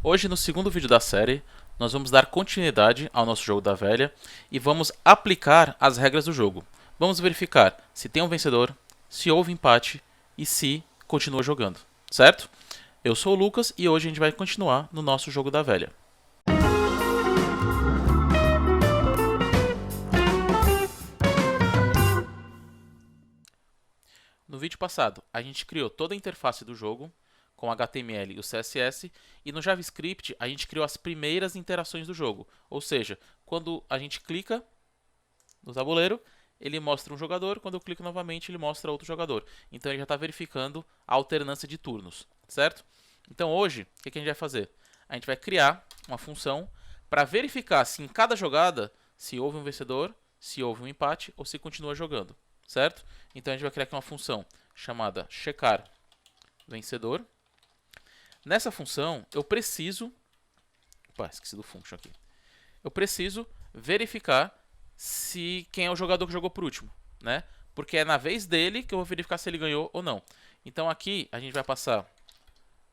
Hoje, no segundo vídeo da série, nós vamos dar continuidade ao nosso jogo da velha e vamos aplicar as regras do jogo. Vamos verificar se tem um vencedor, se houve empate e se continua jogando, certo? Eu sou o Lucas e hoje a gente vai continuar no nosso jogo da velha. No vídeo passado, a gente criou toda a interface do jogo, com o HTML e o CSS, e no JavaScript a gente criou as primeiras interações do jogo. Ou seja, quando a gente clica no tabuleiro, ele mostra um jogador, quando eu clico novamente ele mostra outro jogador. Então ele já está verificando a alternância de turnos, certo? Então hoje, o que a gente vai fazer? A gente vai criar uma função para verificar se em cada jogada, se houve um vencedor, se houve um empate ou se continua jogando, certo? Então a gente vai criar aqui uma função chamada checar vencedor. Nessa função, eu preciso... Opa, esqueci do function aqui. Eu preciso verificar se quem é o jogador que jogou por último, né? Porque é na vez dele que eu vou verificar se ele ganhou ou não. Então aqui a gente vai passar,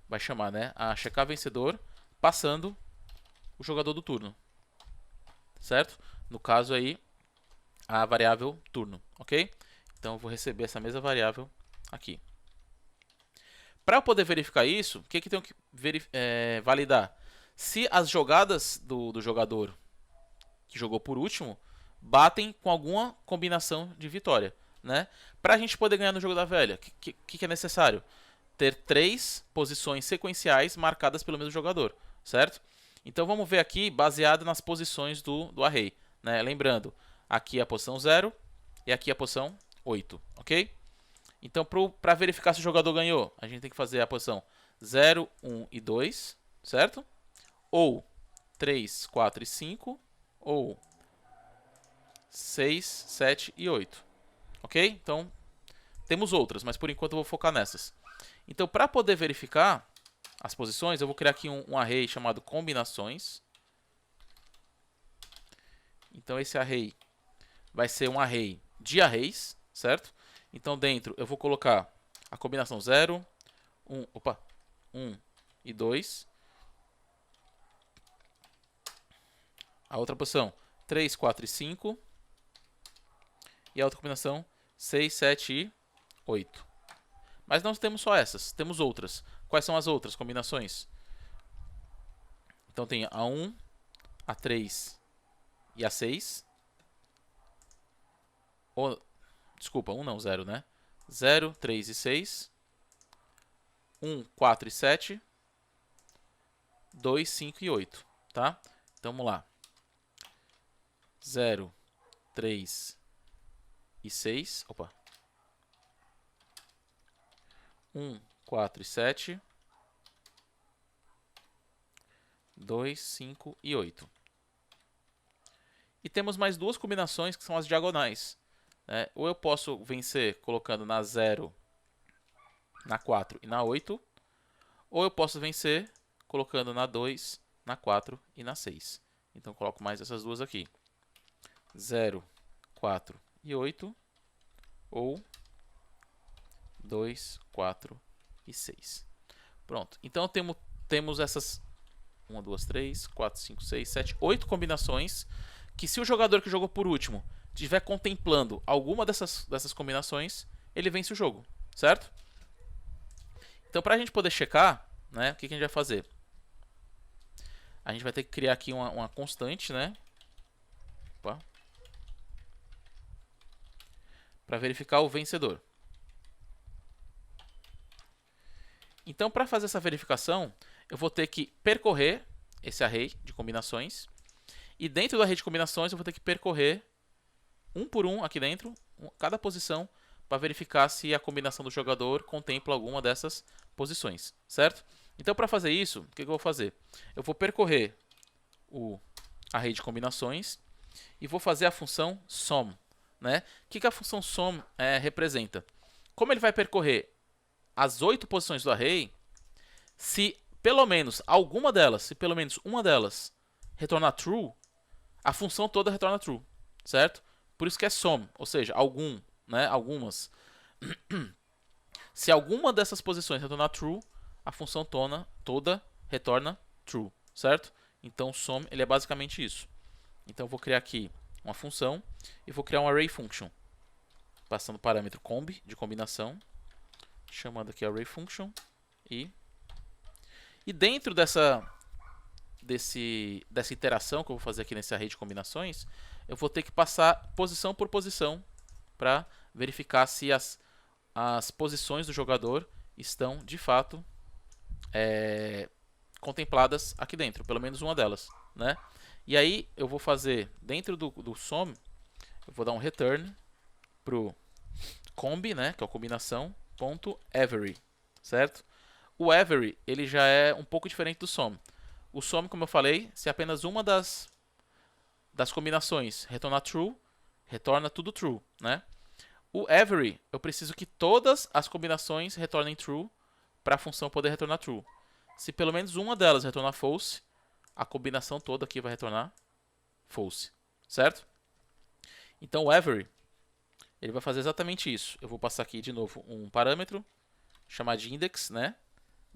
vai chamar, né, a checar vencedor, passando o jogador do turno, certo? No caso aí, a variável turno, ok? Então eu vou receber essa mesma variável aqui. Para eu poder verificar isso, o que eu tenho que validar? Se as jogadas do jogador que jogou por último batem com alguma combinação de vitória, né? Para a gente poder ganhar no jogo da velha, o que é necessário? Ter 3 posições sequenciais marcadas pelo mesmo jogador, certo? Então vamos ver aqui baseado nas posições do array, né? Lembrando, aqui é a posição 0 e aqui é a posição 8, ok? Então, para verificar se o jogador ganhou, a gente tem que fazer a posição 0, 1 e 2, certo? Ou 3, 4 e 5, ou 6, 7 e 8. Ok? Então, temos outras, mas por enquanto eu vou focar nessas. Então, para poder verificar as posições, eu vou criar aqui um array chamado combinações. Então, esse array vai ser um array de arrays, certo? Então, dentro eu vou colocar a combinação 0, 1 e 2. A outra posição 3, 4 e 5. E a outra combinação 6, 7 e 8. Mas não temos só essas, temos outras. Quais são as outras combinações? Então tem a 1, a 3 e a 6. Desculpa, 1 não, 0, né? 0, 3 e 6. 1, 4 e 7. 2, 5 e 8, tá? Então vamos lá. 0, 3 e 6. Opa. 1, 4 e 7. 2, 5 e 8. E temos mais duas combinações que são as diagonais, né? Ou eu posso vencer colocando na 0, na 4 e na 8. Ou eu posso vencer colocando na 2, na 4 e na 6. Então eu coloco mais essas duas aqui. 0, 4 e 8. Ou 2, 4 e 6. Pronto. Então temos essas 1, 2, 3, 4, 5, 6, 7, 8 combinações que se o jogador que jogou por último estiver contemplando alguma dessas combinações, ele vence o jogo, certo? Então, para a gente poder checar, né, o que a gente vai fazer? A gente vai ter que criar aqui uma constante, né? Para verificar o vencedor. Então, para fazer essa verificação, eu vou ter que percorrer esse array de combinações. E dentro do array de combinações, eu vou ter que percorrer um por um aqui dentro, cada posição, para verificar se a combinação do jogador contempla alguma dessas posições, certo? Então, para fazer isso, o que eu vou fazer? Eu vou percorrer o array de combinações e vou fazer a função sum, né? O que a função sum representa? Como ele vai percorrer as 8 posições do array, se pelo menos alguma delas, se pelo menos uma delas retornar true, a função toda retorna true, certo? Por isso que é sum, ou seja, algum, né? Algumas. Se alguma dessas posições retornar true, a função toda retorna true, certo? Então, sum ele é basicamente isso. Então, eu vou criar aqui uma função e vou criar um array function, passando o parâmetro comb, de combinação, chamando aqui array function e dentro dessa interação que eu vou fazer aqui nesse array de combinações, eu vou ter que passar posição por posição para verificar se as posições do jogador estão de fato contempladas aqui dentro, pelo menos uma delas, né? E aí eu vou fazer dentro do sum, eu vou dar um return pro comb, né, que é a combinação, ponto every, certo? O every ele já é um pouco diferente do sum. O sum, como eu falei, se apenas uma das combinações retornar true, retorna tudo true, né? O every, eu preciso que todas as combinações retornem true para a função poder retornar true. Se pelo menos uma delas retornar false, a combinação toda aqui vai retornar false, certo? Então o every, ele vai fazer exatamente isso. Eu vou passar aqui de novo um parâmetro, chamar de index, né?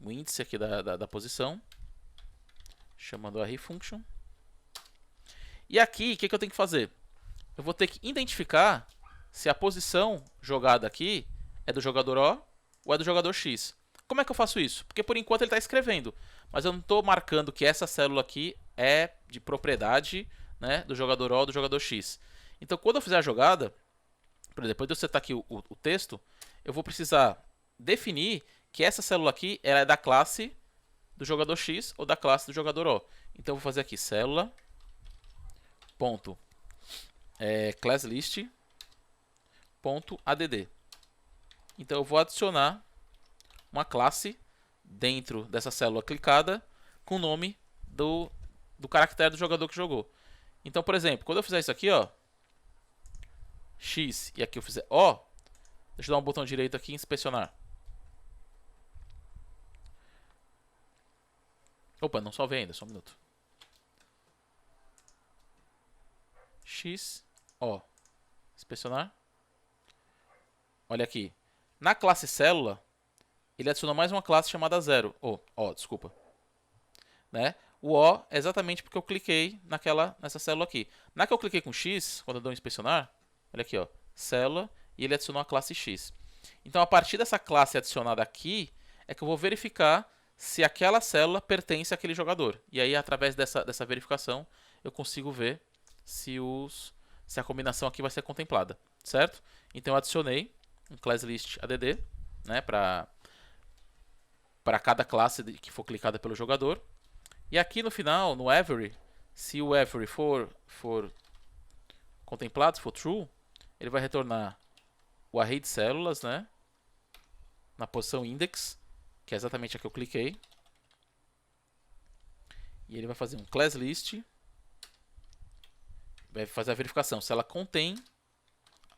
O índice aqui da posição, chamando o array function. E aqui, o que eu tenho que fazer? Eu vou ter que identificar se a posição jogada aqui é do jogador O ou é do jogador X. Como é que eu faço isso? Porque por enquanto ele está escrevendo, mas eu não estou marcando que essa célula aqui é de propriedade, né, do jogador O ou do jogador X. Então quando eu fizer a jogada, depois de eu setar aqui o texto, eu vou precisar definir que essa célula aqui ela é da classe do jogador X ou da classe do jogador O. Então eu vou fazer aqui célula ponto classList ponto add. Então eu vou adicionar uma classe dentro dessa célula clicada com o nome do caractere do jogador que jogou. Então, por exemplo, quando eu fizer isso aqui, ó, X, e aqui eu fizer O, deixa eu dar um botão direito aqui e inspecionar. Opa, não salvei ainda, só um minuto. X, O. Inspecionar. Olha aqui. Na classe célula, ele adicionou mais uma classe chamada 0. Desculpa. Né? O O é exatamente porque eu cliquei nessa célula aqui. Na que eu cliquei com X, quando eu dou um inspecionar, olha aqui, ó, célula, e ele adicionou a classe X. Então, a partir dessa classe adicionada aqui, é que eu vou verificar se aquela célula pertence àquele jogador. E aí, através dessa verificação, eu consigo ver se a combinação aqui vai ser contemplada, certo? Então, eu adicionei um classList add, né, para cada classe que for clicada pelo jogador. E aqui no final, no every, se o every for contemplado, se for true, ele vai retornar o array de células, né, na posição index, que é exatamente a que eu cliquei. E ele vai fazer um classList, vai fazer a verificação se ela contém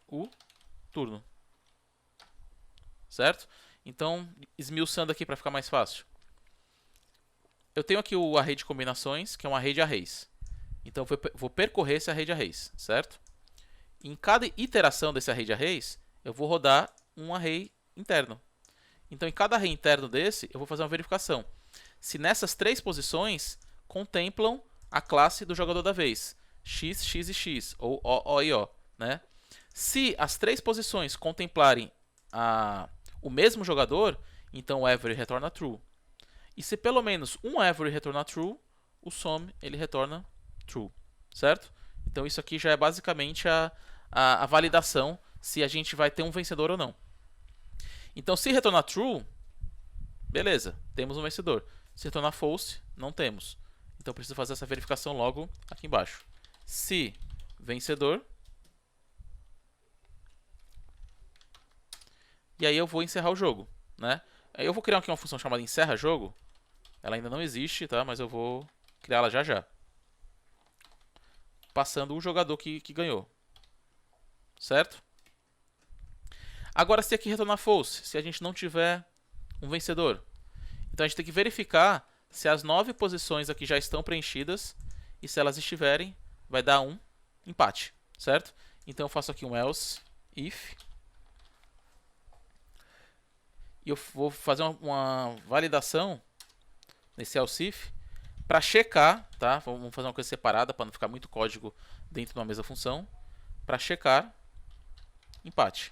o turno. Certo? Então, esmiuçando aqui para ficar mais fácil. Eu tenho aqui o array de combinações, que é um array de arrays. Então, eu vou percorrer esse array de arrays, certo? Em cada iteração desse array de arrays, eu vou rodar um array interno. Então, em cada array interno desse, eu vou fazer uma verificação. Se nessas três posições contemplam a classe do jogador da vez, X, X e X, ou O, O e O, né? Se as três posições contemplarem o mesmo jogador, então o every retorna true. E se pelo menos um every retornar true, o sum ele retorna true, certo? Então isso aqui já é basicamente a validação se a gente vai ter um vencedor ou não. Então se retornar true, beleza, temos um vencedor. Se retornar false, não temos. Então eu preciso fazer essa verificação logo aqui embaixo. Se vencedor, e aí eu vou encerrar o jogo, né? Aí eu vou criar aqui uma função chamada encerra jogo. Ela ainda não existe, tá? Mas eu vou criá-la já já. Passando o jogador que ganhou. Certo? Agora, se aqui retornar false, se a gente não tiver um vencedor. Então a gente tem que verificar se as 9 posições aqui já estão preenchidas. E se elas estiverem, vai dar um empate, certo? Então eu faço aqui um else if. E eu vou fazer uma validação nesse else if para checar, tá? Vamos fazer uma coisa separada para não ficar muito código dentro de uma mesma função. Para checar empate.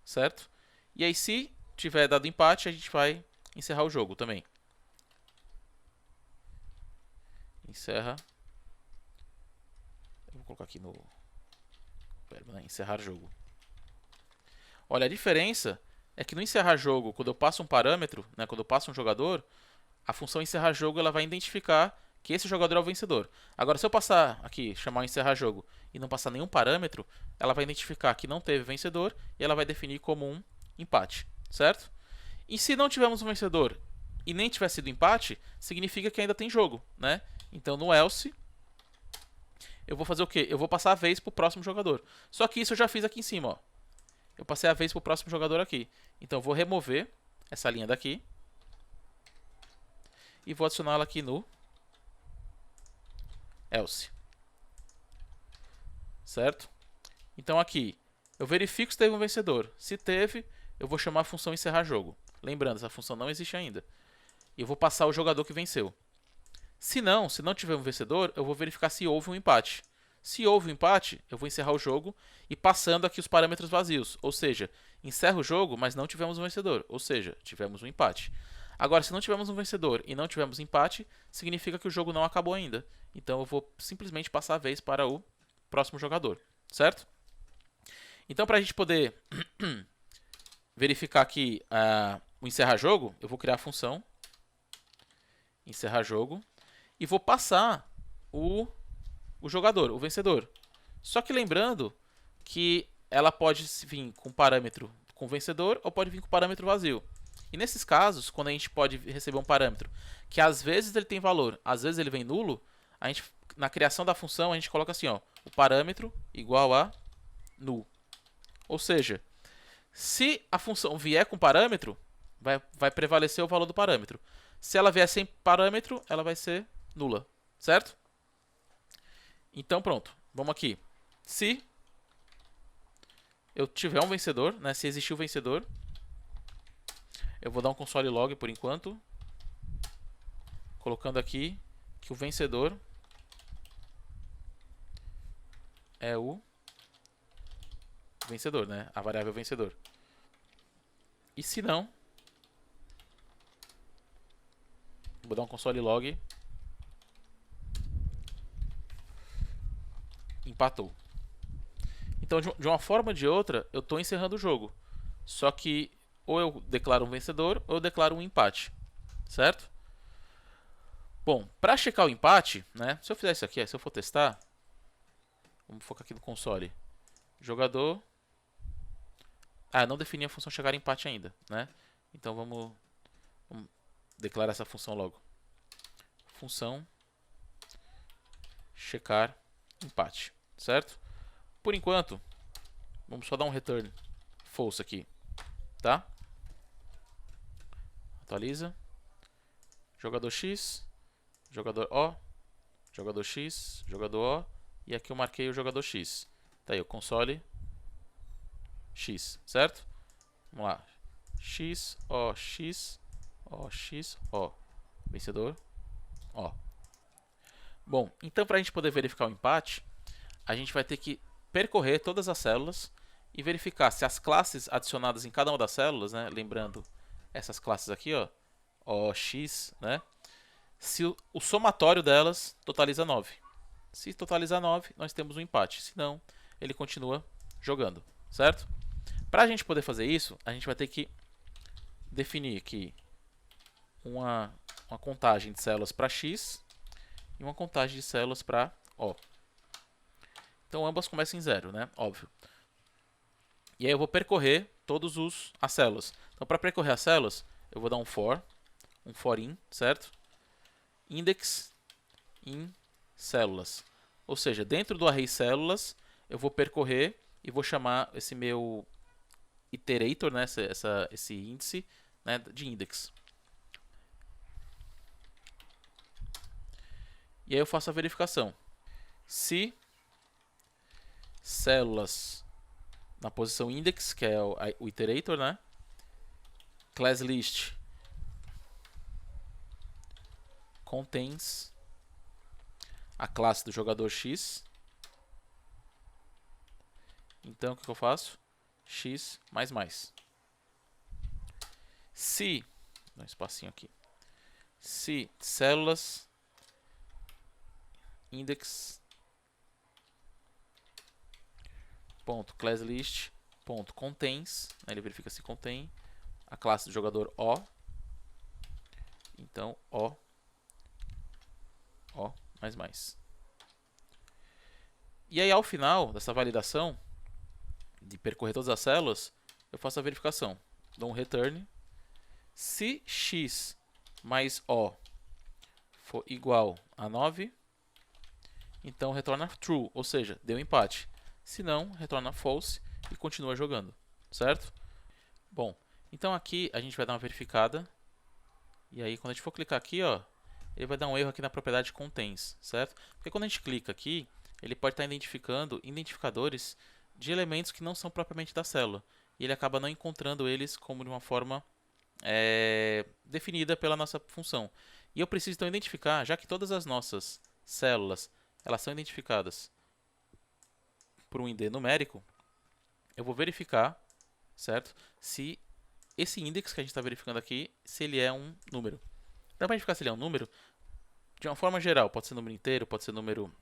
Certo? E aí, se tiver dado empate, a gente vai encerrar o jogo também. Encerra. Eu vou colocar aqui no verbo, né? Encerrar jogo. Olha, a diferença é que no encerrar jogo, quando eu passo um parâmetro, né, quando eu passo um jogador, a função encerrar jogo ela vai identificar que esse jogador é o vencedor. Agora, se eu passar aqui, chamar encerrar jogo e não passar nenhum parâmetro, ela vai identificar que não teve vencedor e ela vai definir como um empate, certo? E se não tivermos um vencedor e nem tiver sido empate, significa que ainda tem jogo, né? Então, no else, eu vou fazer o quê? Eu vou passar a vez para o próximo jogador. Só que isso eu já fiz aqui em cima, ó. Eu passei a vez para o próximo jogador aqui. Então, eu vou remover essa linha daqui e vou adicioná-la aqui no else. Certo? Então, aqui, eu verifico se teve um vencedor. Se teve, eu vou chamar a função encerrar jogo. Lembrando, essa função não existe ainda. E eu vou passar o jogador que venceu. Se não tiver um vencedor, eu vou verificar se houve um empate. Se houve um empate, eu vou encerrar o jogo e passando aqui os parâmetros vazios. Ou seja, encerro o jogo, mas não tivemos um vencedor. Ou seja, tivemos um empate. Agora, se não tivermos um vencedor e não tivermos empate, significa que o jogo não acabou ainda. Então, eu vou simplesmente passar a vez para o próximo jogador. Certo? Então, para a gente poder verificar aqui o encerrar jogo, eu vou criar a função encerrar jogo e vou passar o jogador, o vencedor. Só que lembrando que ela pode vir com parâmetro com vencedor ou pode vir com parâmetro vazio. E nesses casos, quando a gente pode receber um parâmetro que às vezes ele tem valor, às vezes ele vem nulo, a gente, na criação da função a gente coloca assim, ó, o parâmetro igual a null. Ou seja, se a função vier com parâmetro, vai prevalecer o valor do parâmetro. Se ela vier sem parâmetro, ela vai ser nula, certo? Então pronto, vamos aqui. Se eu tiver um vencedor, né, se existir um vencedor, eu vou dar um console log por enquanto, colocando aqui que o vencedor é o vencedor, né, a variável vencedor. E se não, vou dar um console log, empatou. Então, de uma forma ou de outra, eu estou encerrando o jogo. Só que ou eu declaro um vencedor ou eu declaro um empate, certo? Bom, para checar o empate, né? Se eu fizer isso aqui, se eu for testar, vamos focar aqui no console. Jogador. Ah, não defini a função chegar empate ainda, né? Então vamos declarar essa função logo. Função checar empate, certo? Por enquanto, vamos só dar um return false aqui, tá? Atualiza. Jogador X, jogador O, jogador X, jogador O, e aqui eu marquei o jogador X. Tá aí o console X, certo? Vamos lá. X, O, X, O, X, O. Vencedor, O. Bom, então para a gente poder verificar o empate, a gente vai ter que percorrer todas as células e verificar se as classes adicionadas em cada uma das células, né, lembrando essas classes aqui, ó, O, X, né, se o somatório delas totaliza 9. Se totalizar 9, nós temos um empate, senão ele continua jogando, certo? Para a gente poder fazer isso, a gente vai ter que definir aqui uma contagem de células para X e uma contagem de células para O. Então ambas começam em 0, né? Óbvio. E aí eu vou percorrer todas as células. Então para percorrer as células, eu vou dar um for in, certo? Index in células. Ou seja, dentro do array células, eu vou percorrer e vou chamar esse meu iterator, né? esse índice, né, de index. E aí eu faço a verificação. Se células na posição index, que é o iterator, né? Class list contains a classe do jogador X. Então, o que eu faço? X mais mais. Se, dá um espacinho aqui, se células index.classList.contains, ele verifica se contém a classe do jogador O. Então, O mais mais. E aí, ao final dessa validação, de percorrer todas as células, eu faço a verificação. Dou um return. Se x mais O for igual a 9, então retorna true, ou seja, deu empate. Se não, retorna false e continua jogando, certo? Bom, então aqui a gente vai dar uma verificada. E aí, quando a gente for clicar aqui, ó, ele vai dar um erro aqui na propriedade contains, certo? Porque quando a gente clica aqui, ele pode estar identificando identificadores de elementos que não são propriamente da célula. E ele acaba não encontrando eles como de uma forma definida pela nossa função. E eu preciso então identificar, já que todas as nossas células elas são identificadas por um ID numérico, eu vou verificar, certo? Se esse index que a gente está verificando aqui, se ele é um número. Então, para verificar se ele é um número, de uma forma geral, pode ser número inteiro, pode ser número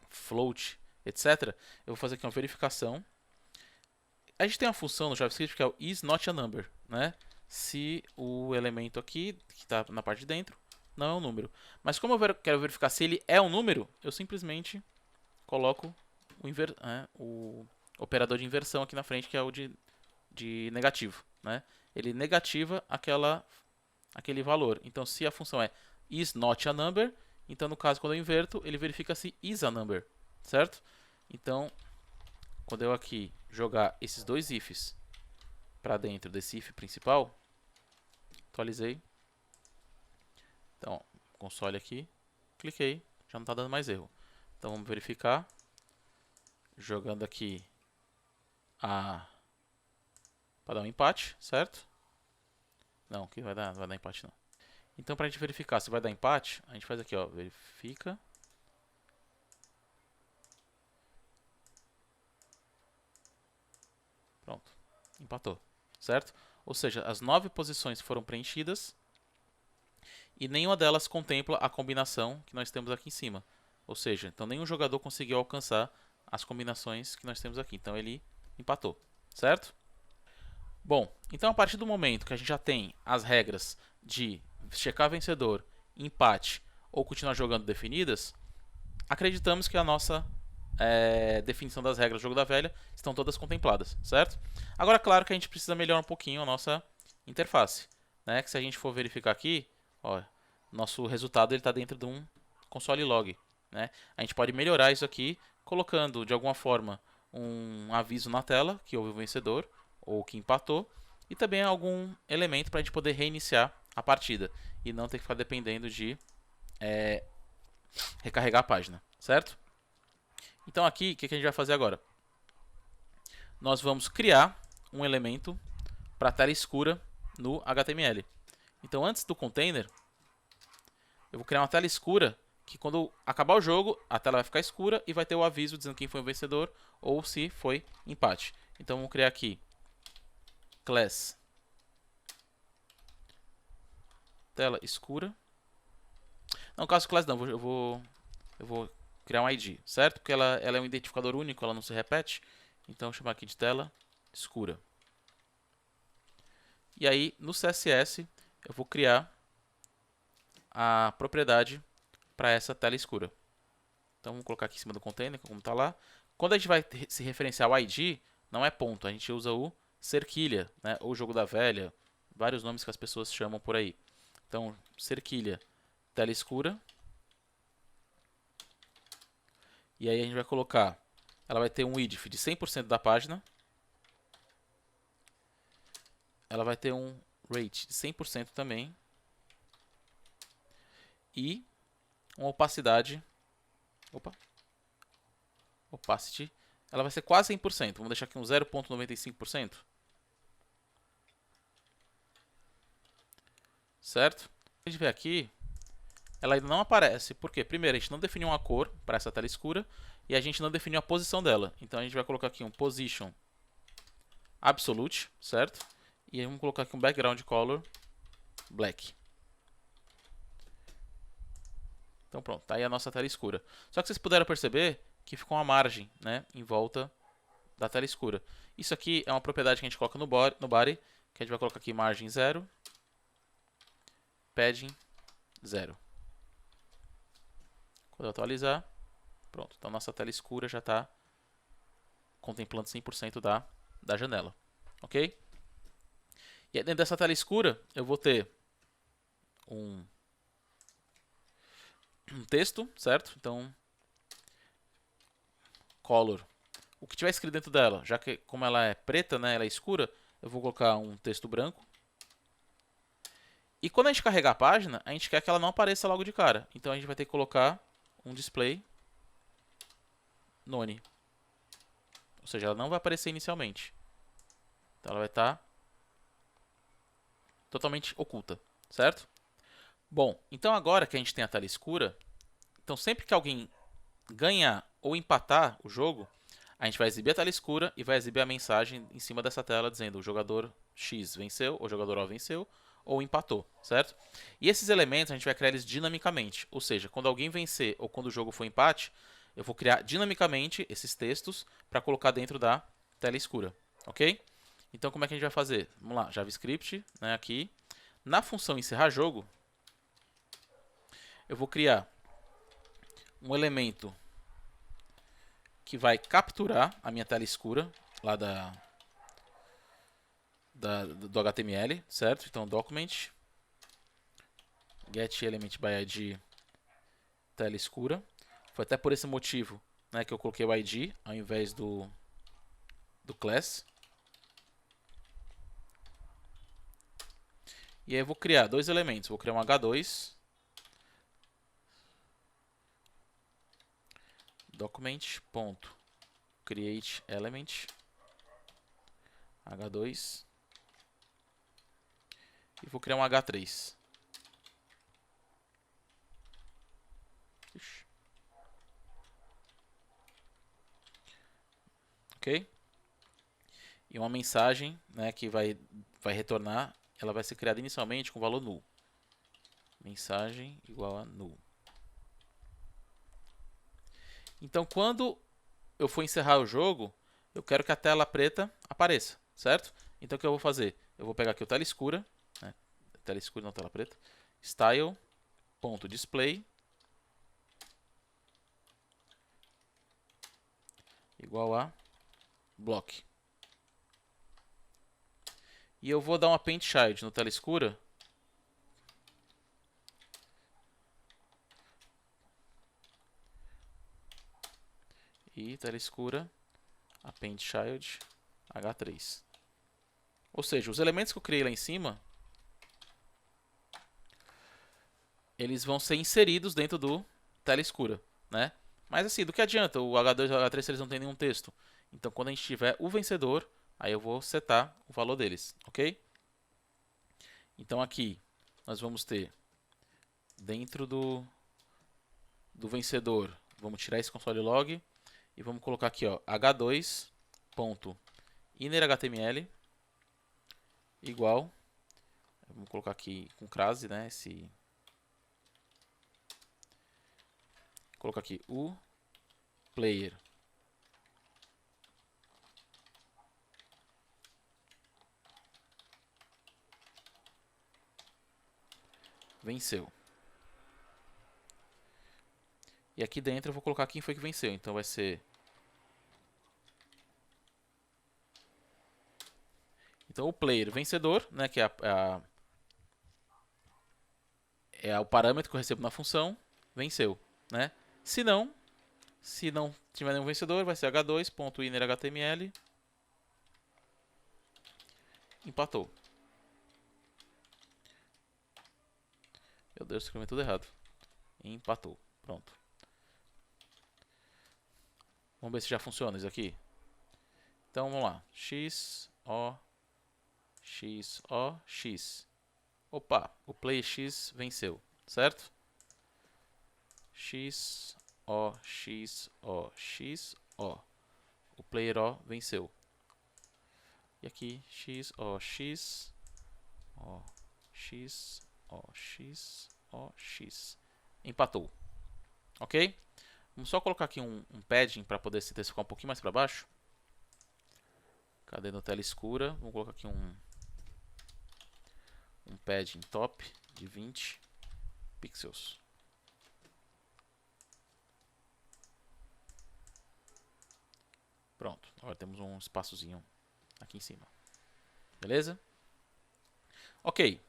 float, etc. Eu vou fazer aqui uma verificação. A gente tem uma função no JavaScript que é o isNotANumber, né? Se o elemento aqui, que está na parte de dentro, não é um número. Mas como eu quero verificar se ele é um número, eu simplesmente coloco o operador de inversão aqui na frente, que é o de negativo, né? Ele negativa aquele valor. Então, se a função é isNotANumber, então no caso quando eu inverto, ele verifica se isANumber, certo? Então, quando eu aqui jogar esses dois ifs para dentro desse if principal, atualizei. Então, console aqui, cliquei, já não está dando mais erro. Então vamos verificar, jogando aqui para dar um empate, certo? Não, aqui não vai dar empate não. Então, para a gente verificar se vai dar empate, a gente faz aqui, ó, verifica. Pronto, empatou, certo? Ou seja, as 9 posições foram preenchidas e nenhuma delas contempla a combinação que nós temos aqui em cima. Ou seja, então nenhum jogador conseguiu alcançar as combinações que nós temos aqui. Então ele empatou, certo? Bom, então a partir do momento que a gente já tem as regras de checar vencedor, empate ou continuar jogando definidas, acreditamos que a nossa definição das regras do jogo da velha estão todas contempladas, certo? Agora, claro que a gente precisa melhorar um pouquinho a nossa interface, né? Que se a gente for verificar aqui, ó, nosso resultado está dentro de um console log, né? A gente pode melhorar isso aqui colocando de alguma forma um aviso na tela que houve o vencedor ou que empatou e também algum elemento para a gente poder reiniciar a partida e não ter que ficar dependendo de recarregar a página, certo? Então aqui, o que a gente vai fazer agora? Nós vamos criar um elemento para tela escura no HTML. Então antes do container, eu vou criar uma tela escura que quando acabar o jogo, a tela vai ficar escura e vai ter o aviso dizendo quem foi o vencedor ou se foi empate. Então vamos criar aqui class tela escura. Não, caso class não, eu vou criar um ID, certo? Porque ela é um identificador único, ela não se repete. Então, vou chamar aqui de tela escura. E aí, no CSS, eu vou criar a propriedade para essa tela escura. Então, vamos colocar aqui em cima do container, como está lá. Quando a gente vai se referenciar ao ID, não é ponto, a gente usa o cerquilha, né? Ou jogo da velha, vários nomes que as pessoas chamam por aí. Então, cerquilha, tela escura. E aí a gente vai colocar, ela vai ter um width de 100% da página. Ela vai ter um rate de 100% também. E uma opacidade, opacity, ela vai ser quase 100%. Vamos deixar aqui um 0,95%. Certo? A gente vê aqui ela ainda não aparece. Por quê? Primeiro, a gente não definiu uma cor para essa tela escura e a gente não definiu a posição dela. Então a gente vai colocar aqui um position absolute, certo? E aí vamos colocar aqui um background color black. Então pronto, tá aí a nossa tela escura. Só que vocês puderam perceber que ficou uma margem, né, em volta da tela escura. Isso aqui é uma propriedade que a gente coloca no body, que a gente vai colocar aqui margem 0, padding 0. Quando eu atualizar, pronto. Então nossa tela escura já está contemplando 100% da janela. Ok? E aí, dentro dessa tela escura, eu vou ter um texto, certo? Então, color. O que tiver escrito dentro dela, já que como ela é preta, né, ela é escura, eu vou colocar um texto branco. E quando a gente carregar a página, a gente quer que ela não apareça logo de cara. Então a gente vai ter que colocar um display none. Ou seja, ela não vai aparecer inicialmente. Então ela vai estar totalmente oculta, certo? Bom, então agora que a gente tem a tela escura, então sempre que alguém ganhar ou empatar o jogo, a gente vai exibir a tela escura e vai exibir a mensagem em cima dessa tela dizendo o jogador X venceu, ou o jogador O venceu, ou empatou, certo? E esses elementos a gente vai criar eles dinamicamente, ou seja, quando alguém vencer ou quando o jogo for empate, eu vou criar dinamicamente esses textos para colocar dentro da tela escura, ok? Então como é que a gente vai fazer? Vamos lá, JavaScript, né, aqui. Na função encerrar jogo, eu vou criar um elemento que vai capturar a minha tela escura lá do HTML, certo? Então, document get element by id tela escura. Foi até por esse motivo, né, que eu coloquei o id ao invés do class. E aí eu vou criar dois elementos. Vou criar um h2 document.create element h2 e vou criar um h3. Ok? E uma mensagem, né, que vai retornar, ela vai ser criada inicialmente com valor null. Mensagem igual a null. Então, quando eu for encerrar o jogo, eu quero que a tela preta apareça, certo? Então, o que eu vou fazer? Eu vou pegar aqui o tela escura, né? Tela escura não tela preta, style.display igual a block. E eu vou dar uma paint child no tela escura e tela escura append child h3. Ou seja, os elementos que eu criei lá em cima, eles vão ser inseridos dentro do tela escura, né? Mas assim, do que adianta o H2 e o H3 se eles não têm nenhum texto? Então, quando a gente tiver o vencedor, aí eu vou setar o valor deles, ok? Então aqui nós vamos ter dentro do vencedor, vamos tirar esse console log e vamos colocar aqui, ó, h2.innerHTML igual, vamos colocar aqui com crase, né, colocar aqui o player venceu. E aqui dentro eu vou colocar quem foi que venceu. Então vai ser... Então o player vencedor, né, que é o parâmetro que eu recebo na função, venceu, né? Se não tiver nenhum vencedor, vai ser h2.innerHTML empatou. Meu Deus, escrevi tudo errado. Empatou. Pronto. Vamos ver se já funciona isso aqui. Então vamos lá. X, O, X, O, X. Opa, o Play X venceu, certo? X, O, X, O, X, O. O player O venceu. E aqui, X, O, X, O, X, O, X, O, X. Empatou. Ok? Vamos só colocar aqui um padding para poder se ficar um pouquinho mais para baixo. Cadê na tela escura? Vamos colocar aqui um padding top de 20 pixels. Pronto, agora temos um espaçozinho aqui em cima. Beleza? Ok,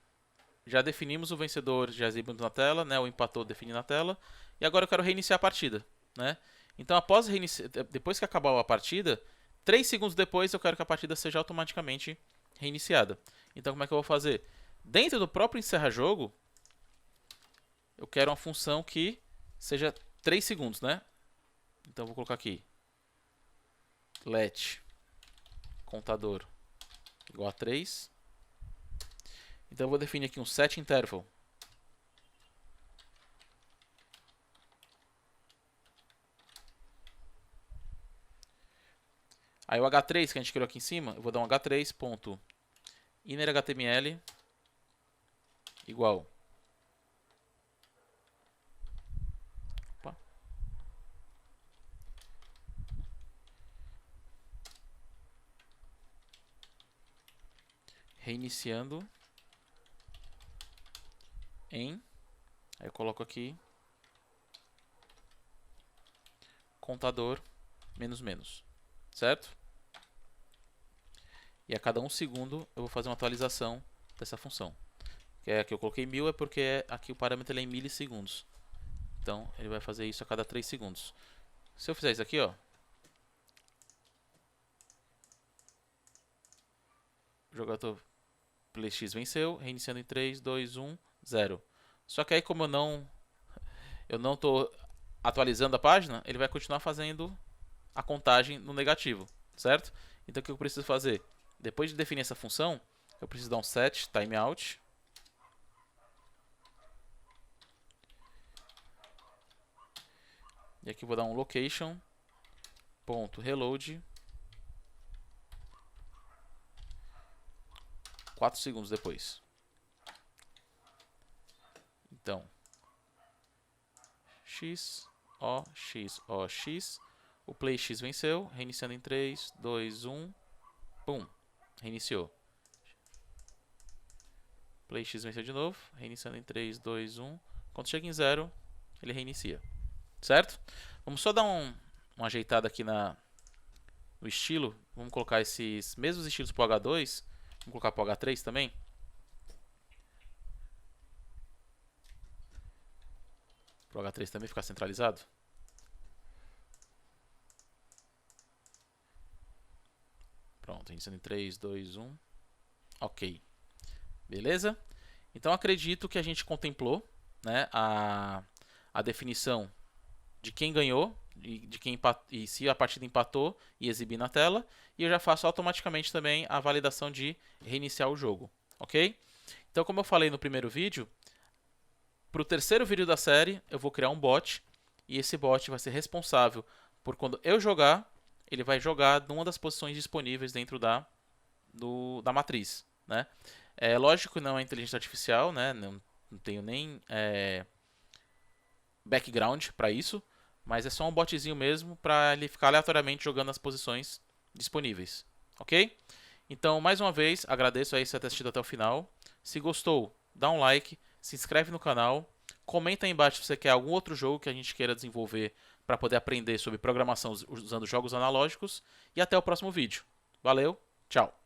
já definimos o vencedor, já exibimos na tela, né? O empatou define na tela. E agora eu quero reiniciar a partida, né? Então, após depois que acabar a partida, 3 segundos depois eu quero que a partida seja automaticamente reiniciada. Então, como é que eu vou fazer? Dentro do próprio encerra-jogo, eu quero uma função que seja 3 segundos, né? Então, eu vou colocar aqui let contador igual a 3. Então eu vou definir aqui um set interval. Aí o H3 que a gente criou aqui em cima, eu vou dar um H3.innerHTML igual. Opa. Reiniciando em. Aí eu coloco aqui contador menos menos, certo? E a cada 1 segundo eu vou fazer uma atualização dessa função. Que é aqui eu coloquei 1000 é porque aqui o parâmetro é em milissegundos. Então ele vai fazer isso a cada 3 segundos. Se eu fizer isso aqui, ó, o jogador PlayX venceu, reiniciando em 3, 2, 1, 0. Só que aí como eu não estou atualizando a página, ele vai continuar fazendo a contagem no negativo, certo? Então o que eu preciso fazer? Depois de definir essa função, eu preciso dar um set timeout. E aqui eu vou dar um location.reload 4 segundos depois. Então, X, O, X, O, X. O PlayX venceu, reiniciando em 3, 2, 1. Pum, reiniciou. PlayX venceu de novo, reiniciando em 3, 2, 1. Quando chega em 0, ele reinicia. Certo? Vamos só dar uma ajeitada aqui no estilo. Vamos colocar esses mesmos estilos para o H2. Vamos colocar para o H3 também. Para o H3 também ficar centralizado. Pronto, iniciando em 3, 2, 1. Ok. Beleza? Então acredito que a gente contemplou, né, a definição de quem ganhou e se a partida empatou e exibir na tela. E eu já faço automaticamente também a validação de reiniciar o jogo. Ok? Então, como eu falei no primeiro vídeo, para o terceiro vídeo da série eu vou criar um bot. E esse bot vai ser responsável por quando eu jogar, ele vai jogar numa das posições disponíveis dentro da matriz, né? É lógico que não é inteligência artificial, né? Não tenho nem background para isso, mas é só um botzinho mesmo para ele ficar aleatoriamente jogando as posições disponíveis, ok? Então, mais uma vez, agradeço aí você ter assistido até o final. Se gostou, dá um like, se inscreve no canal, comenta aí embaixo se você quer algum outro jogo que a gente queira desenvolver para poder aprender sobre programação usando jogos analógicos e até o próximo vídeo. Valeu, tchau!